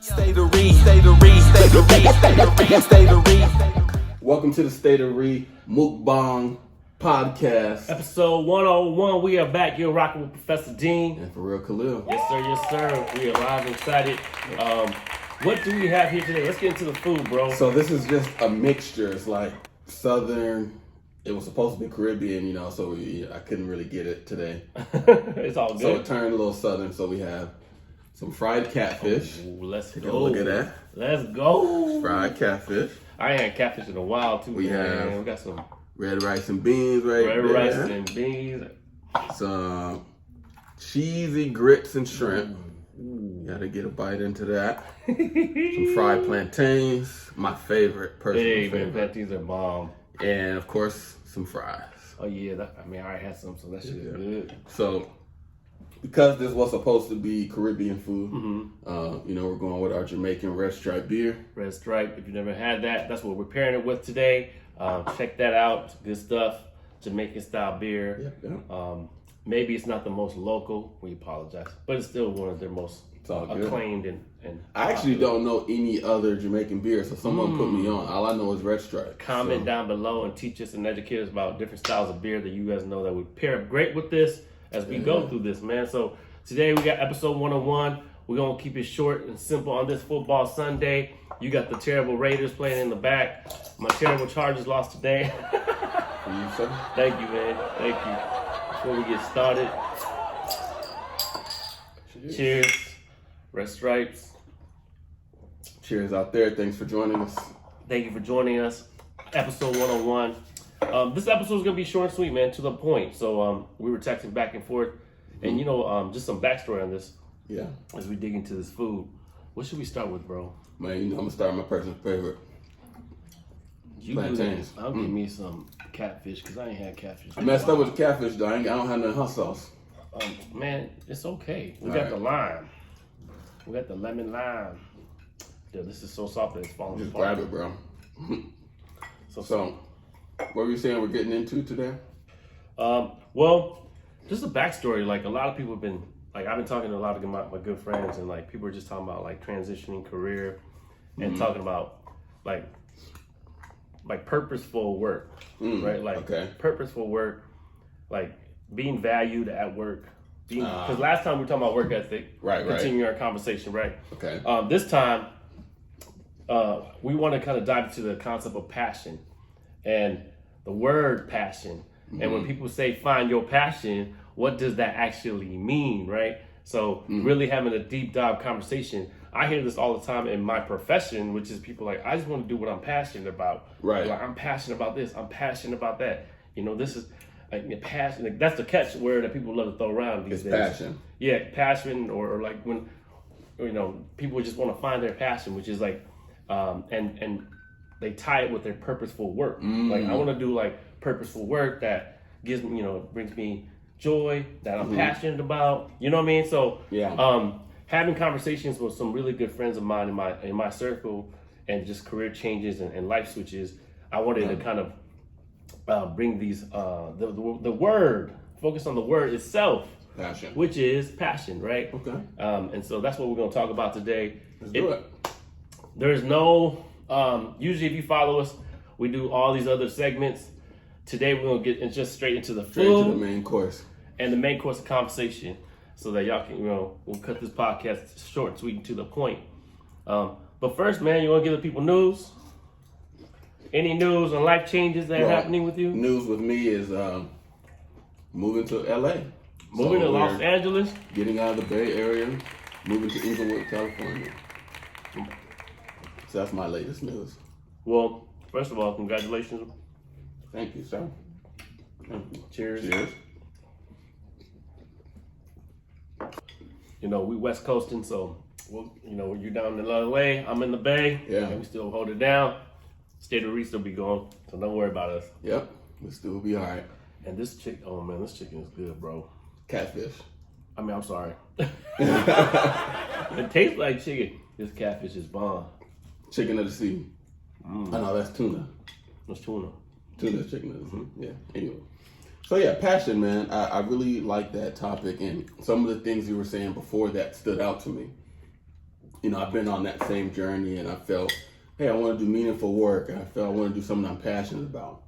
Stay to read, stay to read, stay to read, stay to read, stay to read. Welcome to the State of Re Mukbang Podcast. Episode 101, we are back. You're rocking with Professor DEAN And FoReal Khalil. Yes, sir. We are live and excited. What do we have here today? Let's get into the food, bro. So this is just a mixture. It's like Southern. It was supposed to be Caribbean, so I couldn't really get it today. It's all good. So it turned a little Southern. So we have some fried catfish. Ooh, let's Take go. a look at that. Let's go. Fried catfish. I ain't had catfish in a while, too, We man. have We got some red rice and beans right red there. rice and beans. Some cheesy grits and shrimp. Gotta get a bite into that. Some fried plantains, my favorite, personal Hey, man, favorite. plantains are bomb. And of course, some fries. Oh, yeah. I already had some, so that shit is good. So, because this was supposed to be Caribbean food, Mm-hmm. we're going with our Jamaican Red Stripe beer. Red Stripe, if you've never had that, that's what we're pairing it with today. Check that out. Good stuff. Jamaican style beer. Yeah. Maybe it's not the most local. We apologize, but it's still one of their most all good. acclaimed and I actually don't know any other Jamaican beer, so someone put me on. All I know is Red Stripe. Comment down below and teach us and educate us about different styles of beer that you guys know that would pair up great with this as we go through this, man. So today we got episode 101. We're gonna keep it short and simple on this football Sunday. You got the terrible Raiders playing in the back. My terrible Chargers lost today. For you, sir? Thank you, man. Thank you. Before we get started, cheers. Red Stripes. Cheers out there. Thanks for joining us. Thank you for joining us. Episode 101. This episode is going to be short and sweet, man, to the point. So we were texting back and forth. And, just some backstory on this. Yeah. As we dig into this food. What should we start with, bro? Man, I'm going to start with my personal favorite. Plantains. I'll give me some catfish because I ain't had catfish. I messed up with the catfish, though. I don't have no hot sauce. Man, it's okay. We All got right. the lime. We got the lemon lime. Dude, this is so soft that it's falling Just apart. grab it, bro. So, What were you saying we're getting into today? well, just a backstory. Like a lot of people have been, like I've been talking to a lot of my good friends, and like people are just talking about like transitioning career and talking about like purposeful work, right? Like purposeful work, like being valued at work. Because last time we were talking about work ethic, Right. Continuing our conversation, right? Okay. This time, we want to kind of dive into the concept of passion and the word passion. And when people say find your passion, what does that actually mean, right? So really having a deep dive conversation. I hear this all the time in my profession, which is people like, I just want to do what I'm passionate about. Right. Like, I'm passionate about this. I'm passionate about that. This is like passion. Like, that's the catch word that people love to throw around these days. Passion. Yeah, passion, or like when people just want to find their passion, which is like, and they tie it with their purposeful work. Like I want to do like purposeful work that gives me, brings me joy, that I'm passionate about. You know what I mean? So having conversations with some really good friends of mine in my circle, and just career changes and life switches, I wanted to kind of bring these the word, focus on the word itself. Passion. Which is passion, right? Okay. And so that's what we're going to talk about today. Let's do it. There's no, usually if you follow us, we do all these other segments. Today we're going to get just straight into the Straight food to the main course. and the main course of conversation so that y'all can, we'll cut this podcast short, sweet, and to the point. But first, man, you want to give the people news? Any news on life changes that are happening with you? News with me is moving to LA. Moving to Los Angeles? Getting out of the Bay Area, moving to Inglewood, California. So that's my latest news. Well, first of all, congratulations. Thank you, sir. Cheers. Cheers. We West Coasting, so you're down in LA, I'm in the Bay. Yeah. And we still hold it down. State of Re still be going, so don't worry about us. Yep. We'll still be all right. And this chicken, oh man, this chicken is good, bro. Catfish. I'm sorry. It tastes like chicken. This catfish is bomb. Chicken of the sea. I know that's tuna. What's tuna? Tuna's chicken of the sea. Yeah. Anyway. So yeah, passion, man. I really like that topic, and some of the things you were saying before that stood out to me. you know, I've been on that same journey, and I felt, hey, I want to do meaningful work, and I felt I want to do something I'm passionate about.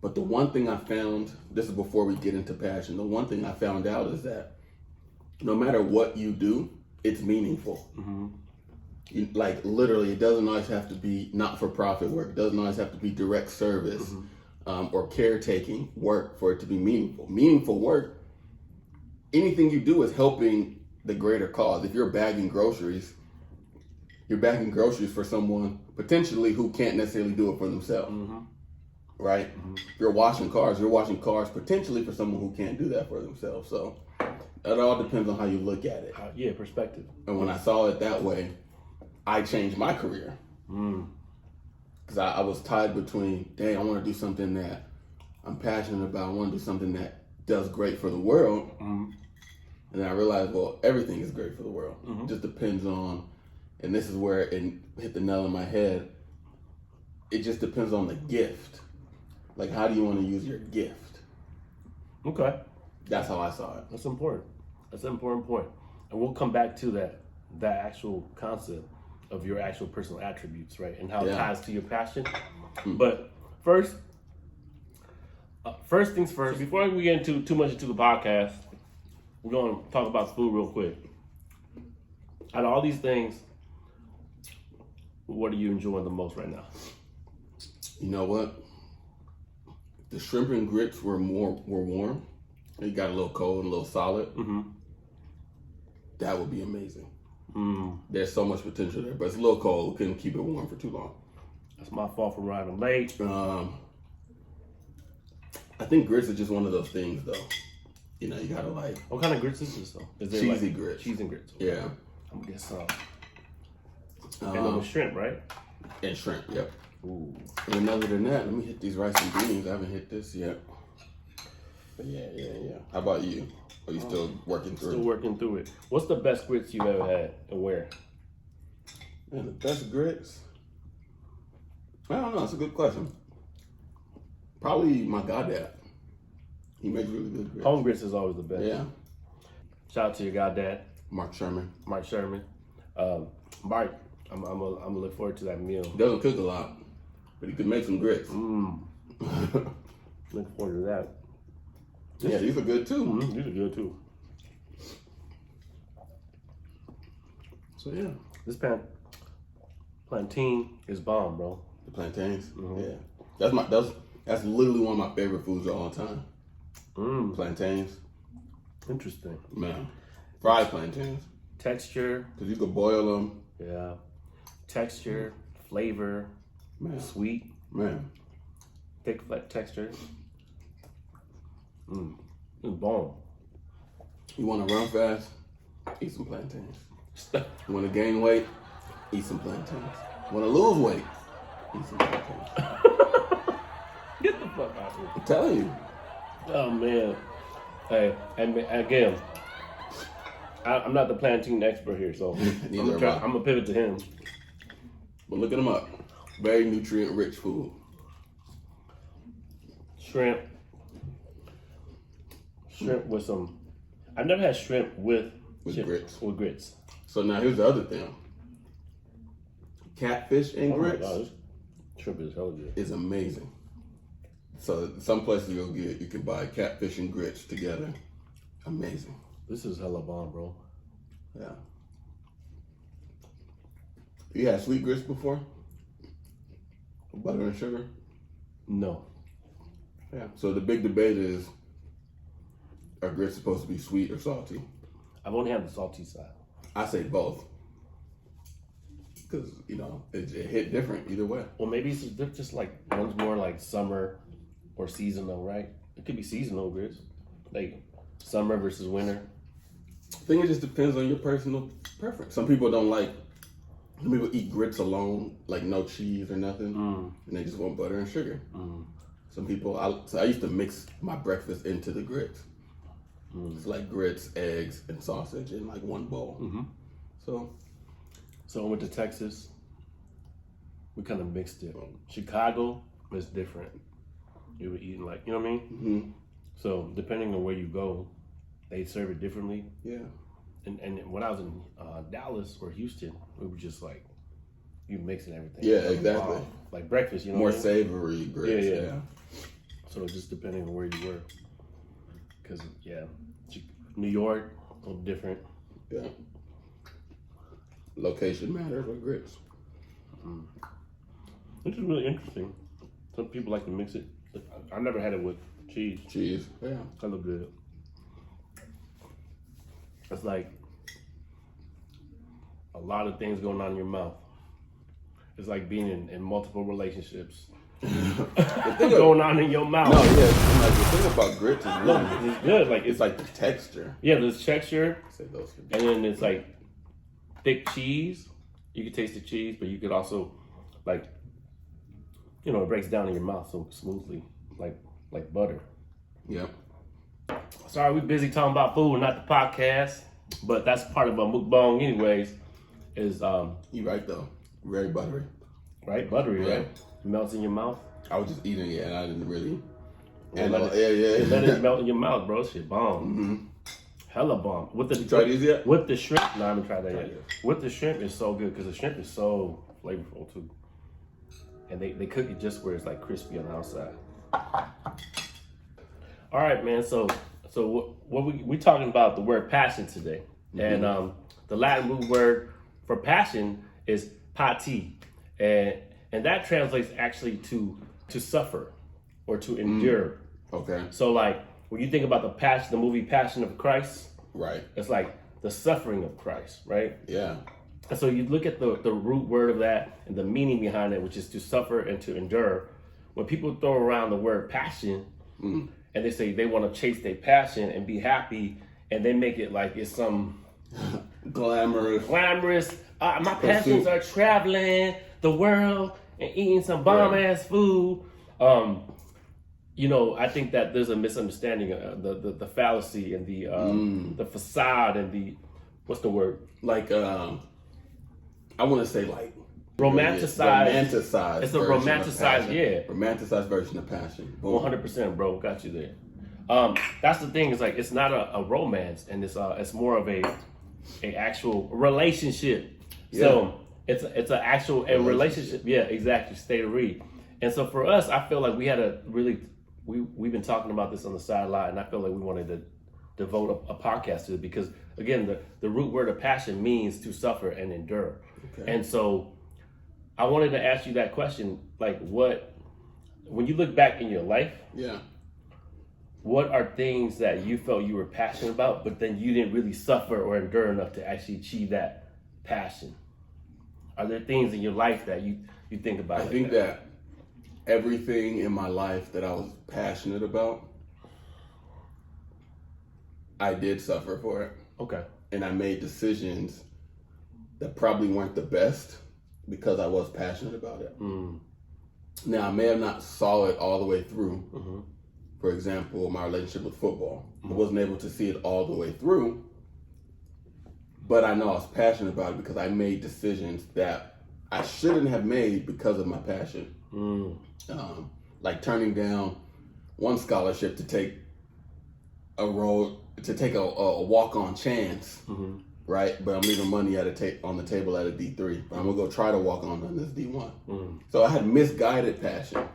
But the one thing I found, this is before we get into passion, the one thing I found out is that no matter what you do, it's meaningful. Like literally, it doesn't always have to be not-for-profit work. It doesn't always have to be direct service or caretaking work for it to be meaningful. Meaningful work, anything you do is helping the greater cause. If you're bagging groceries, you're bagging groceries for someone potentially who can't necessarily do it for themselves. Right? If you're washing cars potentially for someone who can't do that for themselves. So it all depends on how you look at it. Yeah, perspective. And when I saw it that way, I changed my career. Because I was tied between, dang, I want to do something that I'm passionate about. I want to do something that does great for the world. And then I realized, well, everything is great for the world. It just depends on, and this is where it hit the nail on my head. It just depends on the gift. Like, how do you want to use your gift? Okay. That's how I saw it. That's important. That's an important point. And we'll come back to that actual concept of your actual personal attributes, right? And how it ties to your passion. But first things first, before we get into too much into the podcast, we're going to talk about food real quick. Out of all these things, what are you enjoying the most right now? You know what? The shrimp and grits were warm. It got a little cold and a little solid. That would be amazing. There's so much potential there, but it's a little cold. We couldn't keep it warm for too long. That's my fault for arriving late. I think grits is just one of those things, though. You know, you gotta like. What kind of grits is this, though? Is there cheesy grits. Cheese and grits. Yeah. I'm gonna get some. And then with shrimp, right? And shrimp, yep. Ooh. And then other than that, let me hit these rice and beans. I haven't hit this yet. But yeah. How about you? Are you still working through it? Still working through it. What's the best grits you've ever had and where? Man, the best grits? I don't know. That's a good question. Probably my goddad. He makes really good grits. Home grits is always the best. Yeah. Shout out to your goddad, Mark Sherman. Mark Sherman. Mark, I'm gonna look forward to that meal. He doesn't cook a lot, but he could make some grits. Looking forward to that. Yeah, these are good too. These are good too. So yeah. This plantain is bomb, bro. The plantains. Yeah. That's literally one of my favorite foods of all time. Plantains. Interesting. Man. Fried plantains. Texture. Because you could boil them. Yeah. Texture, flavor, Man. sweet, Man. thick texture. It's bomb. You want to run fast? Eat some plantains. You want to gain weight? Eat some plantains. Want to lose weight? Eat some plantains. Get the fuck out of here. I'm telling you. Oh, man. Hey, and again, I'm not the plantain expert here, so I'm Neither am I. going to pivot to him. But look at them up. Very nutrient-rich food. Shrimp with some. I've never had shrimp with grits. With grits. So now here's the other thing. Catfish and grits Oh my gosh, shrimp is hella good. is amazing. So some places you can buy catfish and grits together. Amazing. This is hella bomb, bro. Yeah. You had sweet grits before? Butter and sugar? No. Yeah. So the big debate is, are grits supposed to be sweet or salty? I've only had the salty side. I say both. Because, you know, it hit different either way. Well, maybe it's just like one's more like summer or seasonal, right? It could be seasonal grits, like summer versus winter. I think it just depends on your personal preference. Some people don't like, some people eat grits alone, like no cheese or nothing, and they just want butter and sugar. Some people, I used to mix my breakfast into the grits. It's like grits, eggs, and sausage in like one bowl. So I went to Texas. We kind of mixed it. Chicago is different. You were eating like, you know what I mean? So depending on where you go, they serve it differently. Yeah. and when I was in Dallas or Houston, we were just like, you mixing everything. Yeah, exactly. Like breakfast, you know. More what I mean? savory grits. Yeah. So just depending on where you were, because New York, a little different. Yeah. Location matters with grits. Which is really interesting. Some people like to mix it. I never had it with cheese. Cheese. Yeah. That look good. It's like a lot of things going on in your mouth. It's like being in multiple relationships. Going on in your mouth. No, yeah. Like, the thing about grits is really, It's good. Like it's like the texture. yeah, there's texture, Say those could and then it's like thick cheese. You can taste the cheese, but you could also like, you know, it breaks down in your mouth so smoothly, like butter. Yep. Sorry, we're busy talking about food, not the podcast, but that's part of our mukbang anyways. Is You right though. Very buttery. right, buttery, Yeah. right? Melts in your mouth. I was just eating it and I didn't really. And And let it melt in your mouth, bro. Shit, bomb. Hella bomb. With the You tried these yet? With the shrimp, no, I haven't tried that yet. yet. With the shrimp, it's so good because the shrimp is so flavorful too, and they cook it just where it's like crispy on the outside. All right, man. So what we talking about the word passion today, and the Latin root word for passion is pati, and that translates actually to suffer or to endure. Okay. So like when you think about the movie Passion of Christ, Right. it's like the suffering of Christ, right? Yeah. And so you look at the root word of that and the meaning behind it, which is to suffer and to endure. When people throw around the word passion and they say they want to chase their passion and be happy, and they make it like it's some Glamorous. my passions are traveling the world and eating some bomb ass food. You know, I think that there's a misunderstanding of the fallacy and the facade and the what's the word? Like I want to say like Romanticized. romanticized. It's a version of romanticized, passion. yeah. Romanticized version of passion. Boom. 100%, bro. Got you there. That's the thing. It's like it's not a romance, and it's more of a actual relationship. So it's an actual relationship. Yeah, exactly. State of read. And so for us, I feel like we had a really we've been talking about this on the sideline, and I feel like we wanted to devote a podcast to it because again, the root word of passion means to suffer and endure. Okay. And so I wanted to ask you that question, like when you look back in your life, what are things that you felt you were passionate about, but then you didn't really suffer or endure enough to actually achieve that passion? Are there things in your life that you think about? I think that everything in my life that I was passionate about, I did suffer for it. Okay. And I made decisions that probably weren't the best because I was passionate about it. Now, I may have not saw it all the way through. For example, my relationship with football. I wasn't able to see it all the way through, but I know I was passionate about it because I made decisions that I shouldn't have made because of my passion. Like turning down one scholarship to take a walk-on chance, right? But I'm leaving money on the table at a D3. But I'm gonna go try to walk on this D1. So I had misguided passion.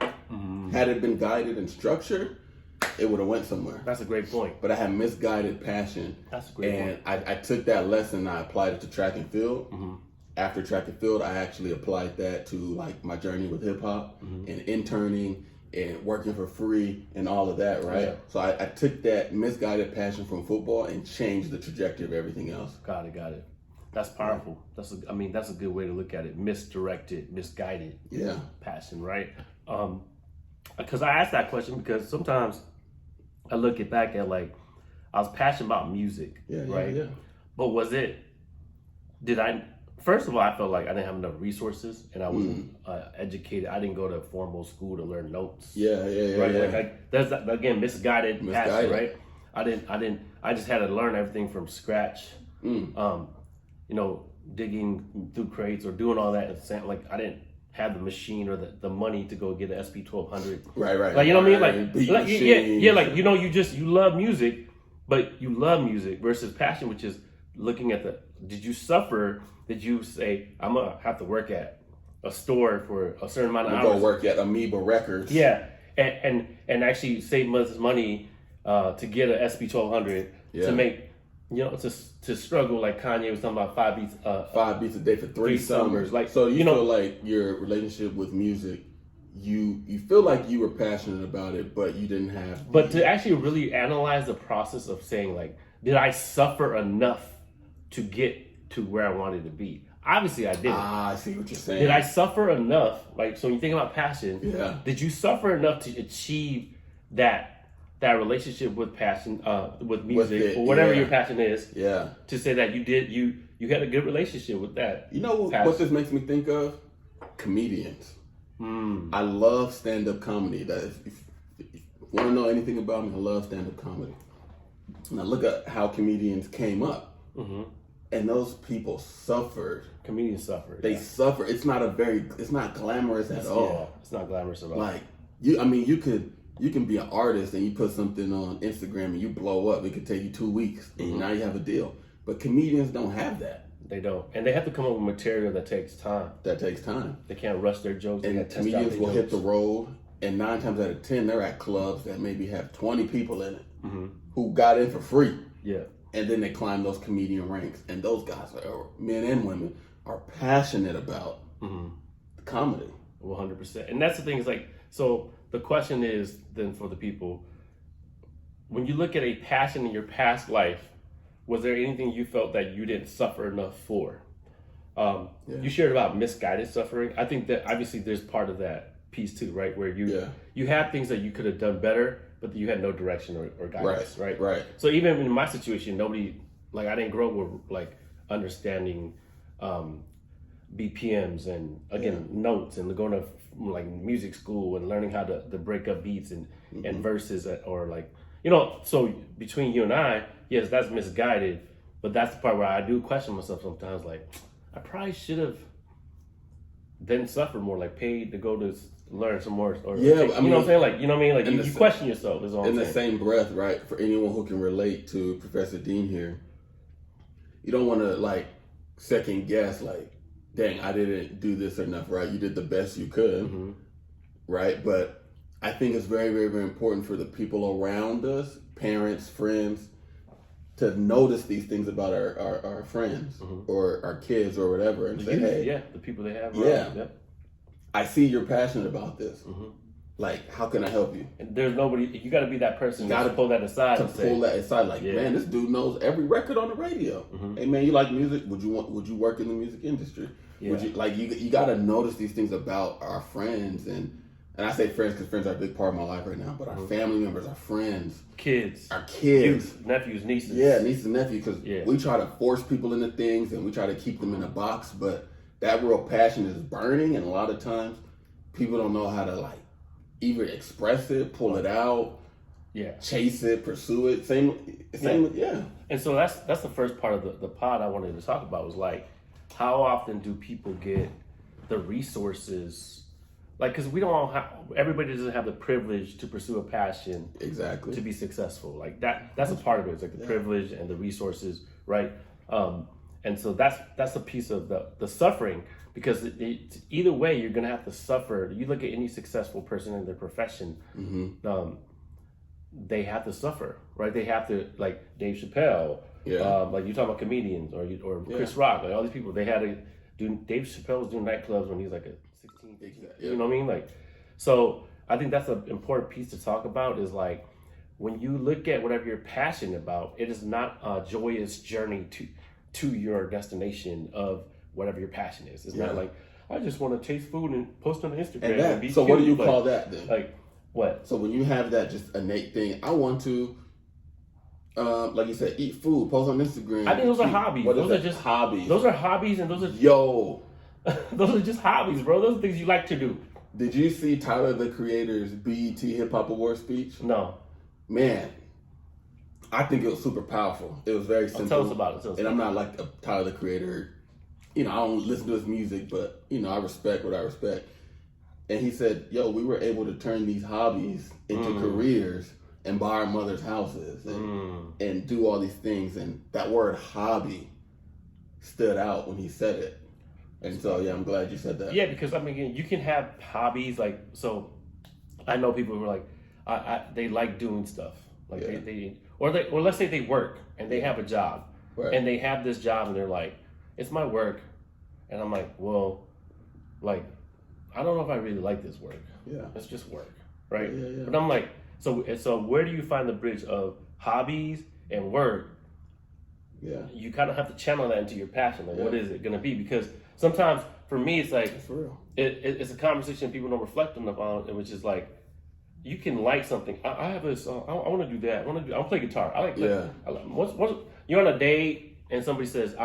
Had it been guided and structured, it would have went somewhere. That's a great point. But I had misguided passion. That's a great point. And I took that lesson and I applied it to track and field. After track and field, I actually applied that to like my journey with hip hop and interning and working for free and all of that, right? Yeah. So I took that misguided passion from football and changed the trajectory of everything else. Got it. That's powerful. That's a good way to look at it. Misdirected, misguided passion, right? Because I asked that question because sometimes I look back at like I was passionate about music, right? Yeah. But first of all, I felt like I didn't have enough resources and I wasn't educated. I didn't go to formal school to learn notes. Right? Like that's again misguided passion, right? I just had to learn everything from scratch. You know, digging through crates or doing all that at the same, like I didn't have the machine or the money to go get an SP1200. Right. Like, you know what I mean? Like you know, you love music, but you love music versus passion, which is looking at did you suffer? Did you say, I'm gonna have to work at a store for a certain amount of hours? Go work at Amoeba Records. Yeah, and actually save money to get an SP1200 to make, to struggle like Kanye was talking about 5 beats. 5 beats a day for three summers. Like, so you feel like your relationship with music, you feel like you were passionate about it, but you didn't have. But to actually really analyze the process of saying like, did I suffer enough to get to where I wanted to be? Obviously, I didn't. I see what you're saying. Did I suffer enough? Like, so when you think about passion, did you suffer enough to achieve that relationship with passion, with music, or whatever your passion is? Yeah. To say that you had a good relationship with that. You know what this makes me think of? Comedians. I love stand-up comedy. That if you want to know anything about me, I love stand-up comedy. And I look at how comedians came up, and those people suffered. Comedians suffered. They suffer. It's not glamorous at all. Yeah, it's not glamorous at all. Like you can be an artist and you put something on Instagram and you blow up. It could take you 2 weeks and now you have a deal. But comedians don't have that. They don't, and they have to come up with material that takes time. They can't rush their jokes. And comedians will hit the road, and 9 times out of 10, they're at clubs that maybe have 20 people in it who got in for free. Yeah. And then they climb those comedian ranks, and those guys, men and women, are passionate about comedy. 100%. And that's the thing, is like, so the question is then for the people, when you look at a passion in your past life, was there anything you felt that you didn't suffer enough for? You shared about misguided suffering. I think that obviously there's part of that piece too, right? Where you have things that you could have done better, but you had no direction or guidance, right? Right. So even in my situation, I didn't grow up with like understanding BPMs and notes and going to like music school and learning how to break up beats and verses or like, so between you and I, yes, that's misguided, but that's the part where I do question myself sometimes, like, I probably should have then suffered more, like paid to go to learn some more. Or you know what I'm saying? Like, you know what I mean? Like, you question yourself is all I'm saying. In the same breath, right, for anyone who can relate to Professor Dean here, you don't want to, like, second guess, like, dang, I didn't do this enough, right? You did the best you could, right? But I think it's very, very, very important for the people around us, parents, friends, to notice these things about our friends or our kids or whatever, and say, hey, the people they have. I see you're passionate about this. Like, how can I help you? And there's nobody. You got to be that person to pull that aside. Like, man, this dude knows every record on the radio. Hey, man, you like music? Would you work in the music industry? Would you like you got to notice these things about our friends and I say friends because friends are a big part of my life right now. But our family members, our friends, our kids, youth, nephews, nieces, nieces and nephews. Because we try to force people into things and we try to keep them in a box, but that real passion is burning, and a lot of times people don't know how to like either express it, pull it out, chase it, pursue it. Same. And so that's the first part of the pod I wanted to talk about, was like, how often do people get the resources? Like, because we don't all have, everybody doesn't have the privilege to pursue a passion exactly to be successful. Like that's a part of it. It's like the privilege and the resources, right? And so that's a piece of the suffering, because either way you're gonna have to suffer. You look at any successful person in their profession, they have to suffer, right? They have to, like Dave Chappelle, like you talk about comedians or Chris Rock, like all these people. They had to do. Dave Chappelle was doing nightclubs when he was like a 16, 15, you know what I mean? Like, so I think that's an important piece to talk about, is like, when you look at whatever you're passionate about, it is not a joyous journey to your destination of whatever your passion is. It's not like, I just want to taste food and post on Instagram. And be so cute. What do you call that then? Like, what? So when you have that just innate thing, I want to, like you said, eat food, post on Instagram. I think those are hobbies. Those are just hobbies. Those are hobbies, and those are those are just hobbies, bro. Those are things you like to do. Did you see Tyler the Creator's BET Hip Hop Award speech? No. Man, I think it was super powerful. It was very simple. Tell us about it. I'm not like a Tyler the Creator. I don't listen to his music, but I respect what I respect. And he said, "Yo, we were able to turn these hobbies into careers, and borrow mother's houses and do all these things. And that word hobby stood out when he said it. And so, yeah, I'm glad you said that. Yeah, because I mean, you can have hobbies like, so I know people who are like, they like doing stuff. Like or let's say they work and they have a job and they have this job and they're like, it's my work. And I'm like, well, like, I don't know if I really like this work. Yeah. It's just work, right? Yeah. But I'm like, so where do you find the bridge of hobbies and work? Yeah. You kind of have to channel that into your passion. Like, what is it going to be? Because sometimes for me, it's like, for real. It's a conversation people don't reflect on, which is like, you can like something. I have this. I want to do that. I'll play guitar. I like. You're on a date and somebody says,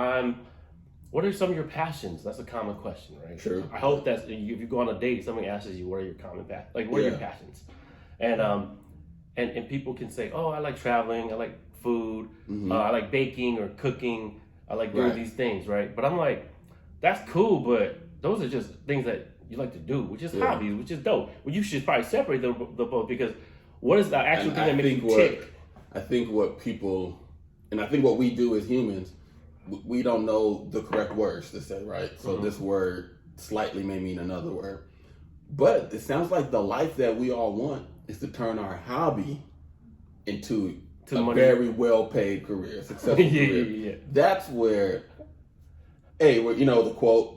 what are some of your passions? That's a common question, right? True. I hope that if you go on a date, somebody asks you, what are your what are your passions? And people can say, oh, I like traveling. I like food. I like baking or cooking. I like doing these things, right? But I'm like, that's cool, but those are just things that you like to do, which is hobbies, which is dope. Well, you should probably separate the both, because what is the actual thing that makes you tick? I think what we do as humans, we don't know the correct words to say, right? So this word slightly may mean another word. But it sounds like the life that we all want is to turn our hobby into a very well-paid career, successful career. Yeah. That's where, the quote,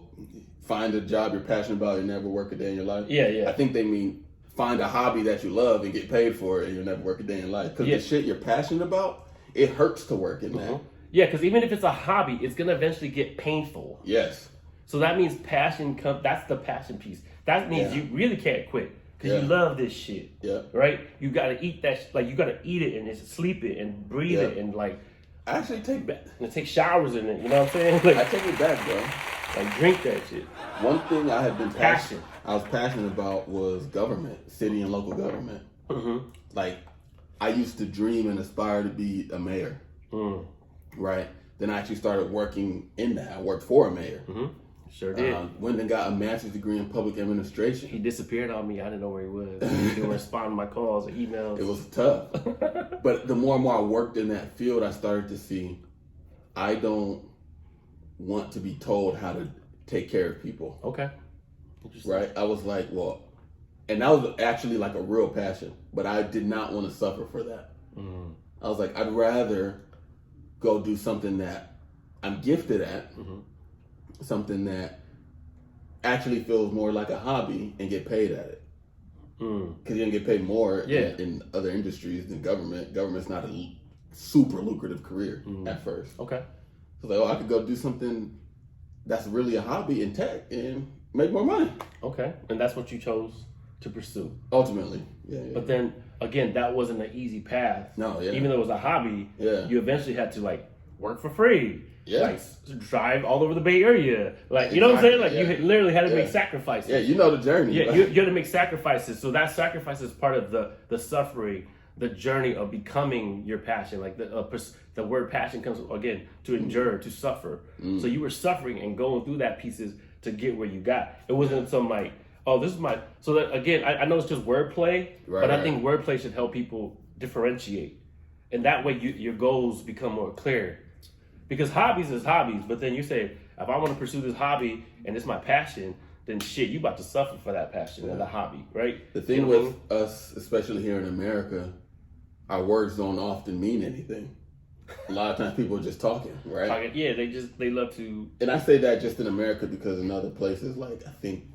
find a job you're passionate about and never work a day in your life. Yeah. I think they mean find a hobby that you love and get paid for it, and you'll never work a day in your life. Because the shit you're passionate about, it hurts to work in that. Yeah, because even if it's a hobby, it's going to eventually get painful. Yes. So that means passion that's the passion piece. That means you really can't quit because you love this shit. Yeah. Right? You got to eat that, you got to eat it and just sleep it and breathe it and I actually take showers in it. You know what I'm saying? Like, I take it back, bro. Like, drink that shit. One thing I had been I was passionate about was government, city and local government. Like, I used to dream and aspire to be a mayor. Right? Then I actually started working in that. I worked for a mayor. Sure did. Went and got a master's degree in public administration. He disappeared on me. I didn't know where he was. He didn't respond to my calls or emails. It was tough. But the more and more I worked in that field, I started to see I don't want to be told how to take care of people. Okay. Interesting. Right? I was like, well, and that was actually like a real passion, but I did not want to suffer for that. I was like, I'd rather go do something that I'm gifted at, something that actually feels more like a hobby and get paid at it. Because you can get paid more in other industries than government. Government's not a super lucrative career at first. Okay. So like, I could go do something that's really a hobby in tech and make more money. Okay. And that's what you chose to pursue. Ultimately. Yeah. But then again, that wasn't an easy path. No, yeah. Even though it was a hobby, you eventually had to work for free. Yeah. Like drive all over the Bay Area. Like, you know what I'm saying? Like you literally had to make sacrifices. Yeah, you know the journey. Yeah, you had to make sacrifices. So that sacrifice is part of the suffering, the journey of becoming your passion. Like the word passion comes again to endure, to suffer. So you were suffering and going through that pieces to get where you got. It wasn't some like, oh, this is my. So that again, I know it's just wordplay, but I think wordplay should help people differentiate, and that way your goals become more clear. Because hobbies is hobbies, but then you say, if I want to pursue this hobby and it's my passion, then shit, you about to suffer for that passion and the hobby, right? The thing with us, especially here in America, our words don't often mean anything. A lot of times people are just talking, right? Yeah, they love to. And I say that just in America because in other places, like, I think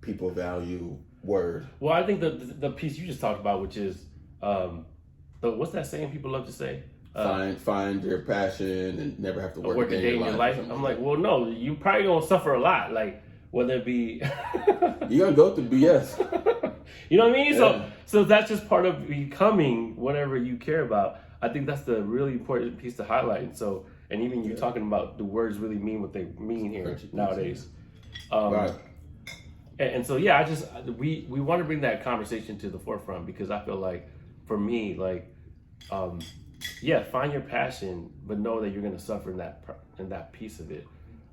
people value word. Well, I think the piece you just talked about, which is, what's that saying people love to say? Find your passion and never have to work a day in your life. I'm like, well, no, you probably gonna suffer a lot. Like, whether it be you're gonna go through BS. You know what I mean? Yeah. So that's just part of becoming whatever you care about. I think that's the really important piece to highlight. And even you talking about the words really mean what they mean here nowadays. Right. And so we want to bring that conversation to the forefront because I feel like for me, find your passion, but know that you're going to suffer in that piece of it.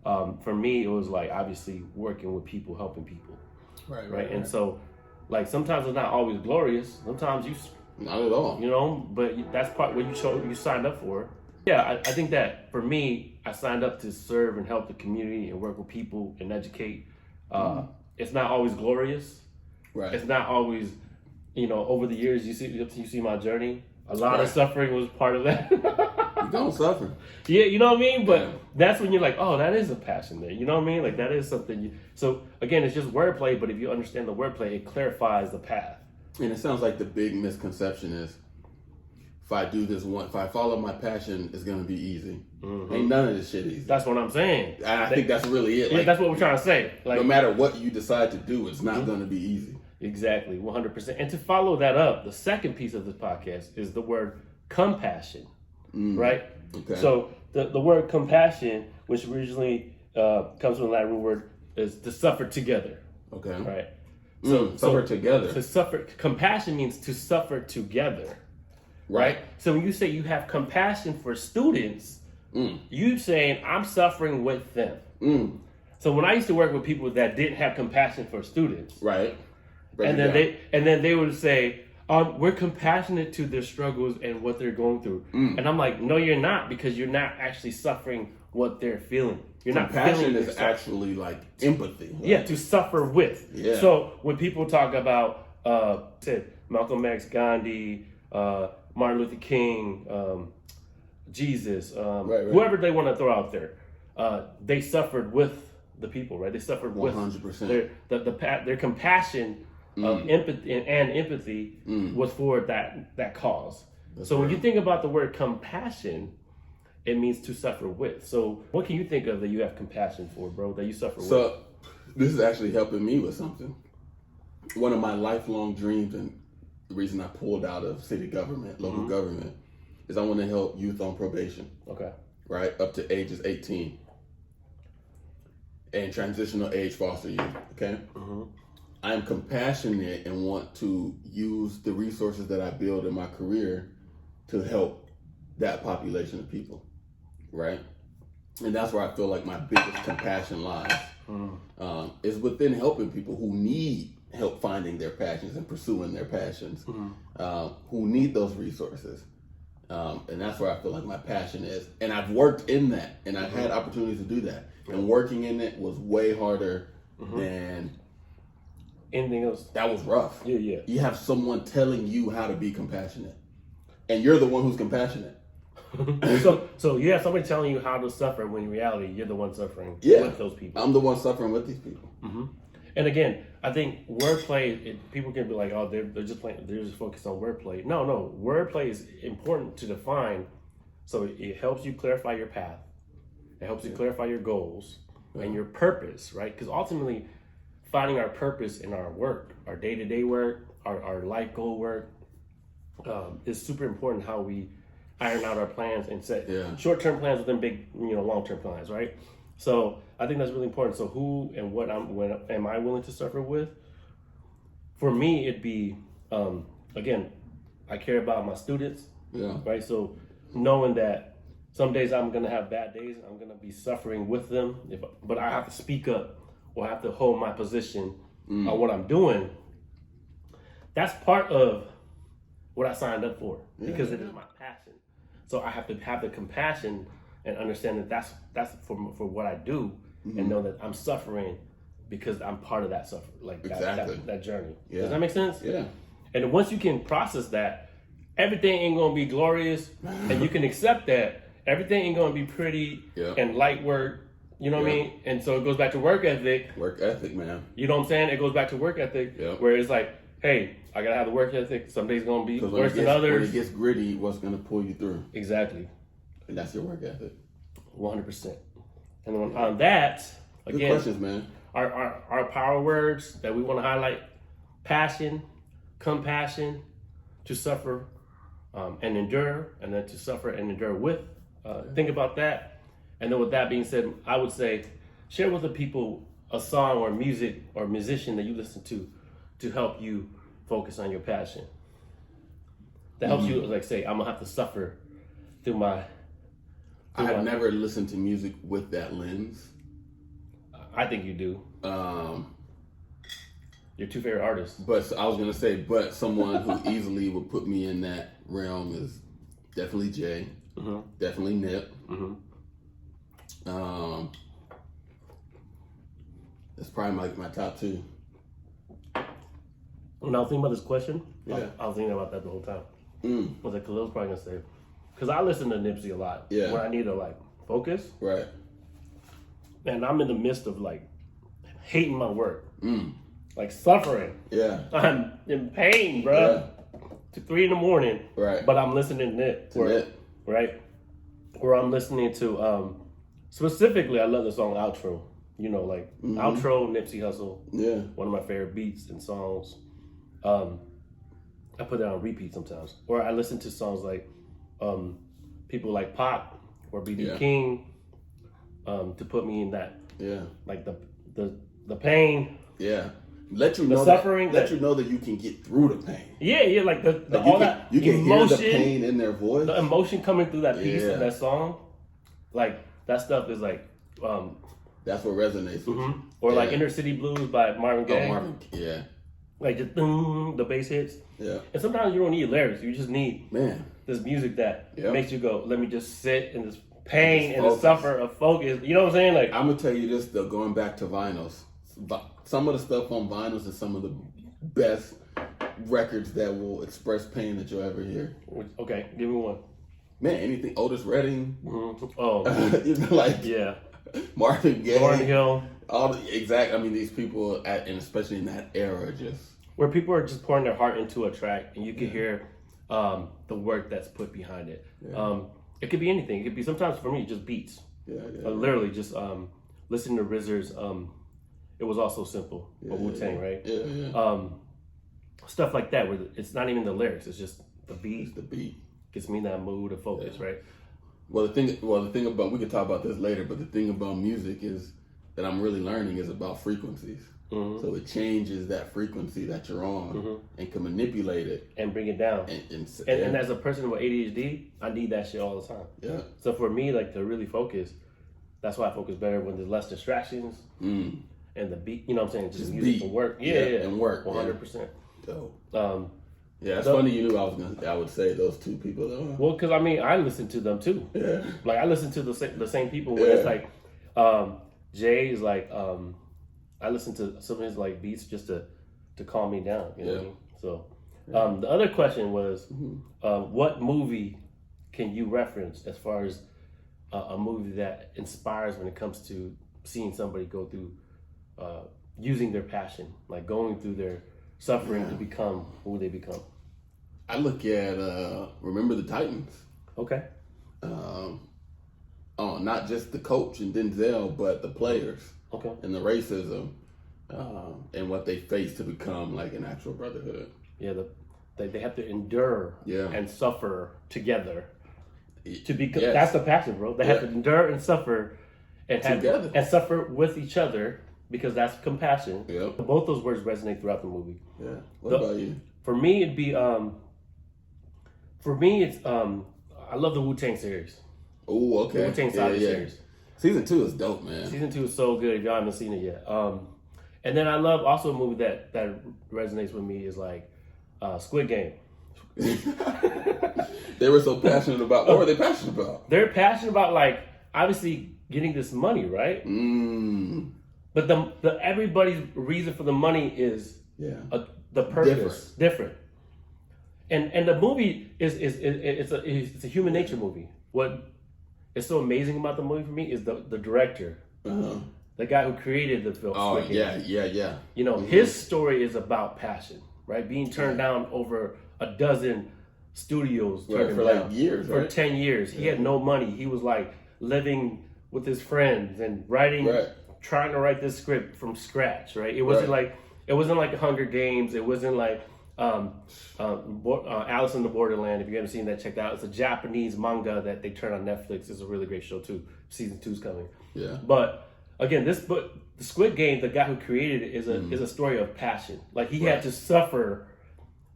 For me, it was like obviously working with people, helping people, right. And so, like sometimes it's not always glorious. Sometimes Not at all. You know, but that's part what you signed up for. Yeah, I think that for me, I signed up to serve and help the community and work with people and educate. It's not always glorious. Right. It's not always, over the years you see my journey. A lot of suffering was part of that. You don't suffer. Yeah, you know what I mean? But that's when you're like, oh, that is a passion there. You know what I mean? Like that is something. So again, it's just wordplay, but if you understand the wordplay, it clarifies the path. And it sounds like the big misconception is, if I follow my passion, it's gonna be easy. Ain't none of this shit easy. That's what I'm saying. And I think that's really it. Yeah, that's what we're trying to say. Like, no matter what you decide to do, it's not gonna be easy. Exactly, 100%. And to follow that up, the second piece of this podcast is the word compassion, right? Okay. So the word compassion, which originally comes from the Latin word, is to suffer together. Okay. Right. Suffer together. To suffer, compassion means to suffer together. Right. So when you say you have compassion for students, you saying I'm suffering with them. So when I used to work with people that didn't have compassion for students, right, and then they would say, we're compassionate to their struggles and what they're going through, and I'm like, no, you're not, because you're not actually suffering what they're feeling. You're not feeling. Compassion is actually like empathy. Right? Yeah, to suffer with. Yeah. So when people talk about Malcolm X, Gandhi, Martin Luther King, Jesus, whoever they want to throw out there, they suffered with the people, right? They suffered 100%. With their compassion of empathy and empathy was for that cause. That's so when you think about the word compassion, it means to suffer with. So what can you think of that you have compassion for, bro, that you suffer with? So this is actually helping me with something. One of my lifelong dreams, and the reason I pulled out of city government, local government, is I want to help youth on probation. Okay. Right? Up to ages 18. And transitional age foster youth. Okay? I am compassionate and want to use the resources that I build in my career to help that population of people. Right? And that's where I feel like my biggest compassion lies. Is within helping people who need help finding their passions and pursuing their passions, who need those resources. And that's where I feel like my passion is. And I've worked in that, and I've had opportunities to do that. And working in it was way harder than anything else. That was rough. Yeah. You have someone telling you how to be compassionate, and you're the one who's compassionate. So you have somebody telling you how to suffer when in reality you're the one suffering with those people. I'm the one suffering with these people. And again, I think wordplay, people can be like, oh, they're just focused on wordplay. No, wordplay is important to define. So it helps you clarify your path. It helps you clarify your goals and your purpose, right? Because ultimately, finding our purpose in our work, our day-to-day work, our life goal work, is super important. How we iron out our plans and set short-term plans within big, long-term plans, right? So I think that's really important. So who and what am I willing to suffer with? For me, it'd be, again, I care about my students, right? So knowing that some days I'm going to have bad days, I'm going to be suffering with them, but I have to speak up or I have to hold my position on what I'm doing. That's part of what I signed up for because it is my passion. So I have to have the compassion and understand that that's for what I do, and know that I'm suffering because I'm part of that suffer, like that journey. Yeah. Does that make sense? Yeah. And once you can process that, everything ain't gonna be glorious, and you can accept that everything ain't gonna be pretty and light work. You know what I mean? And so it goes back to work ethic. Work ethic, man. You know what I'm saying? It goes back to work ethic, where it's like, hey, I gotta have the work ethic. Some days gonna be worse than others. When it gets gritty, what's gonna pull you through? Exactly. And that's your work ethic. 100%. And on that, again, good questions, man. Our power words that we want to highlight: passion, compassion, to suffer and endure, and then to suffer and endure with. Think about that. And then with that being said, I would say share with the people a song or music or musician that you listen to help you focus on your passion. That helps you, like, say, I'm gonna have to suffer through my. I have never listened to music with that lens. I think you do. Your two favorite artists. But I was gonna say, but someone who easily would put me in that realm is definitely Jay, definitely Nip. That's probably my top two. When I was thinking about this question, Yeah. I was thinking about that the whole time. I was like, Khalil's probably gonna say, because I listen to Nipsey a lot. Yeah. When I need to like focus. Right. And I'm in the midst of like hating my work. Like suffering. Yeah. I'm in pain, bro. To 3 a.m. Right. But I'm listening to Nip. Right? Or I'm listening to specifically I love the song Outro. You know, like Outro, Nipsey Hussle. Yeah. One of my favorite beats and songs. I put that on repeat sometimes. Or I listen to songs like people like Pac or B.B. King to put me in that. Yeah. Like the pain. Yeah. Let you know suffering. Let you know that you can get through the pain. Yeah, like all that you can emotion, hear the pain in their voice. The emotion coming through that piece of that song. Like that stuff is like that's what resonates with you. Or like Inner City Blues by Marvin Gaye. Yeah. Like just the bass hits. Yeah. And sometimes you don't need lyrics. You just need this music that makes you go, let me just sit in this pain and the suffer of focus. You know what I'm saying? Like I'm gonna tell you this though, going back to vinyls. Some of the stuff on vinyls is some of the best records that will express pain that you'll ever hear. Okay, give me one. Man, anything Otis Redding. Oh, like Marvin Gaye, Lauryn Hill. I mean, these people, and especially in that era, just where people are just pouring their heart into a track, and you can hear the work that's put behind it. It could be anything. It could be sometimes for me just beats. Literally just listening to RZA's. It was also simple. Wu-Tang, right? Stuff like that where it's not even the lyrics. It's just the beat. It's the beat gets me in that mood of focus, right? Well, the thing about, we can talk about this later, but the thing about music is that I'm really learning is about frequencies. So it changes that frequency that you're on and can manipulate it and bring it down. And as a person with ADHD, I need that shit all the time. Yeah. So for me, like to really focus, that's why I focus better when there's less distractions and the beat. You know what I'm saying? Just music and work. Yeah, and work. 100%. Dope. Yeah, it's funny you knew I would say those two people though. Well, because I mean, I listen to them too. Yeah. Like I listen to the same people where it's like Jay is like I listen to some of his like beats just to calm me down. You know what I mean? So the other question was what movie can you reference as far as a movie that inspires when it comes to seeing somebody go through using their passion, like going through their suffering to become who they become? I look at Remember the Titans. Okay. Not just the coach and Denzel, but the players. Okay. And the racism and what they face to become like an actual brotherhood. Yeah, they have to endure and suffer together to become. That's the passion, bro. They have to endure and suffer and together and suffer with each other. Because that's compassion. Yep. Both those words resonate throughout the movie. Yeah. What about you? For me, it'd be it's I love the Wu-Tang series. Oh, okay. The Wu-Tang Saga series. Season 2 is dope, man. Season 2 is so good if y'all haven't seen it yet. And then I love also a movie that resonates with me is like Squid Game. They were so passionate about. What were they passionate about? They're passionate about like obviously getting this money, right? But the everybody's reason for the money is the purpose different. And the movie it's a human nature movie. What is so amazing about the movie for me is the director, the guy who created the film. Oh yeah. You know his story is about passion, right? Being turned down over a dozen studios for like years, for 10 years. He had no money. He was like living with his friends and writing. Trying to write this script from scratch, right? It wasn't like Hunger Games. It wasn't like Alice in the Borderland. If you haven't seen that, check that out. It's a Japanese manga that they turn on Netflix. It's a really great show too. Season 2's coming. Yeah. But again, the Squid Game, the guy who created it is a story of passion. Like he had to suffer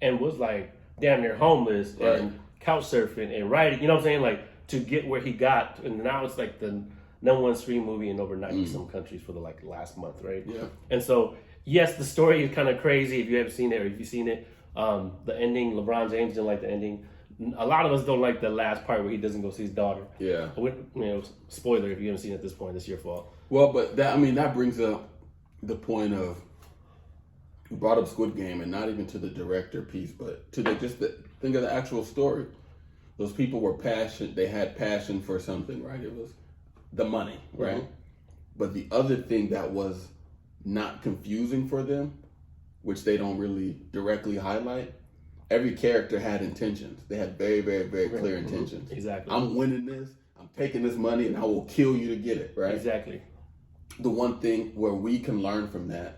and was like damn near homeless and couch surfing and writing. You know what I'm saying? Like to get where he got, and now it's like the #1 stream movie in over 90 some countries for the like last month, right? Yeah. And so yes, the story is kind of crazy if you haven't seen it or if you've seen it. The ending, LeBron James didn't like the ending. A lot of us don't like the last part where he doesn't go see his daughter. Yeah. Spoiler, if you haven't seen it at this point, it's your fault. Well, but that brings up the point of, you brought up Squid Game, and not even to the director piece, but to think of the actual story. Those people were passionate. They had passion for something, right? It was the money, right? Mm-hmm. But the other thing that was not confusing for them, which they don't really directly highlight, every character had intentions. They had very, very, very clear intentions. Exactly. I'm winning this. I'm taking this money, and I will kill you to get it, right? Exactly. The one thing where we can learn from that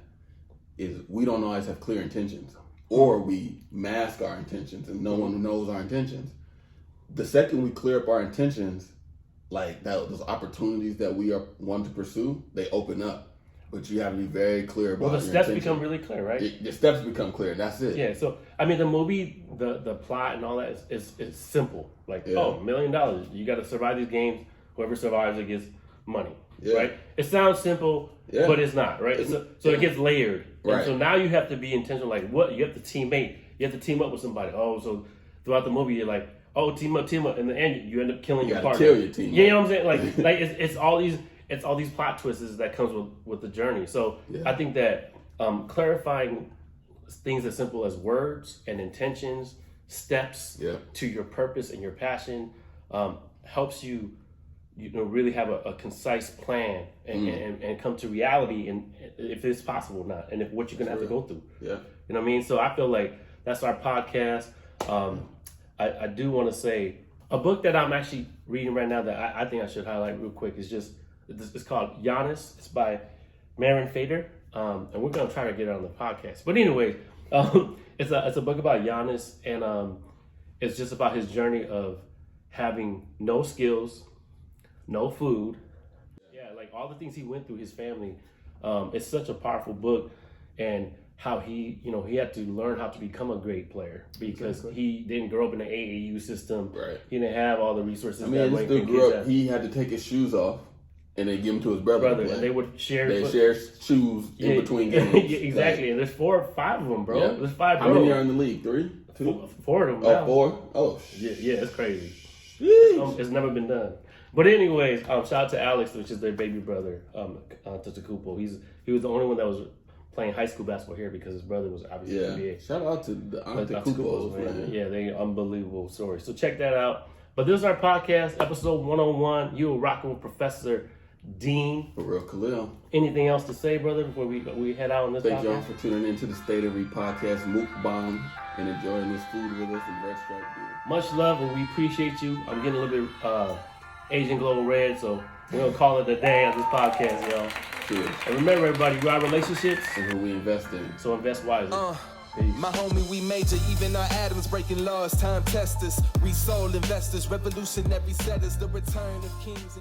is we don't always have clear intentions, or we mask our intentions and no one knows our intentions. The second we clear up our intentions, like those opportunities that we are want to pursue, they open up. But you have to be very clear about. Well, the steps become really clear, right? The steps become clear. That's it. Yeah. So the movie, the plot and all that is simple. Like, $1 million. You got to survive these games. Whoever survives it gets money. Yeah. Right. It sounds simple, but it's not. Right. So it gets layered. Right. And so now you have to be intentional. Like, what you have to teammate. You have to team up with somebody. So throughout the movie, you're like, team up. In the end, you end up killing your partner. Kill your team. You know what I'm saying? Like it's all these plot twists that comes with the journey. So I think that clarifying things as simple as words and intentions, steps to your purpose and your passion helps you really have a concise plan and come to reality, and if it's possible or not, and if what you're gonna have to go through. Yeah. You know what I mean? So I feel like that's our podcast. I do want to say a book that I'm actually reading right now that I think I should highlight real quick is it's called Giannis. It's by Marvin Gaye, and we're gonna try to get it on the podcast. But anyway, it's a book about Giannis, and it's just about his journey of having no skills, no food. Yeah, like all the things he went through, his family. It's such a powerful book, and how he had to learn how to become a great player because he didn't grow up in the AAU system. Right. He didn't have all the resources. This dude grew up. He had to take his shoes off and they give them to his brother. And they would share. They share shoes in between games. Exactly. And there's 4 or 5 of them, bro. Yeah. There's 5. How many are in the league? 3, 2, 4 of them. Now. 4. Oh, yeah, it's crazy. It's never been done. But anyways, shout out to Alex, which is their baby brother, Tatakupo. He was the only one that was playing high school basketball here because his brother was obviously in the NBA. Shout out to the Tatakupo's, man. Yeah, they unbelievable story. So check that out. But this is our podcast, episode 101. You were rocking with Professor DEAN FoReal Khalil. Anything else to say, brother, before we head out on this podcast? Thank y'all for tuning in to the State of Read podcast, Mukbang, and enjoying this food with us and Red Stripe beer. Much love, and we appreciate you. I'm getting a little bit Asian Global Red, so we're going to call it a day on this podcast, y'all. Cheers. And remember, everybody, we are relationships. And who we invest in. So invest wisely. My homie, we major, even our atoms breaking laws, time testers. We soul investors, revolutionary setters, the return of kings.